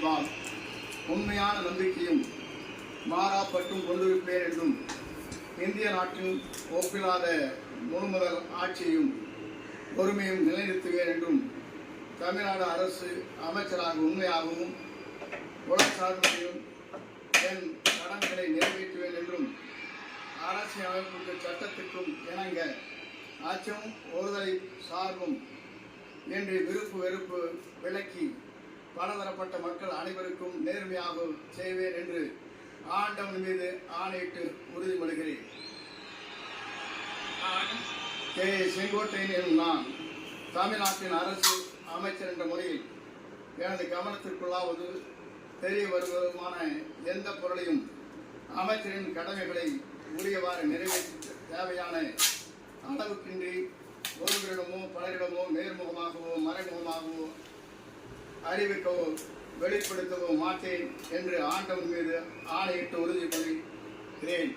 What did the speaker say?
செய்வார். உண்மையான நம்பிக்கையும் மாறாப்பட்டும் கொண்டிருப்பேன் என்றும் இந்திய நாட்டின் ஒப்பில்லாத முழுமுதல் ஆட்சியையும் பொறுமையும் நிலைநிறுத்துவேன் என்றும் தமிழ்நாடு அரசு அமைச்சராக உண்மையாகவும் உலகசார்பையும் என் கடமைகளை நிறைவேற்றுவேன் என்றும் அரசியல் அமைப்புக்கு சட்டத்துக்கும் இணங்க அச்சம் ஒருதலை சார்பும் என்று விருப்பு வெறுப்பு விலக்கி பலதரப்பட்ட மக்கள் அனைவருக்கும் நேர்மையாக செய்வேன் என்று ஆண்டவன் மீது ஆணையிட்டு உறுதிமொழிகிறேன். கே. செங்கோட்டையன் எனும் நான் தமிழ்நாட்டின் அரசு அமைச்சர் என்ற முறையில் எனது கவனத்திற்குள்ளாவது தெரிய வருவதுமான எந்த பொருளையும் அமைச்சரின் கடமைகளை உரியவாறு நிறைவேற்ற தேவையான அளவுக்கின்றி ஒருவரிடமோ பலரிடமோ நேர்முகமாகவோ மறைமுகமாகவோ அறிவிக்கவோ வெளிப்படுத்தவோ மாட்டேன் என்று ஆண்டவன் மீது ஆணையிட்டு உறுதிமொழிகிறேன்.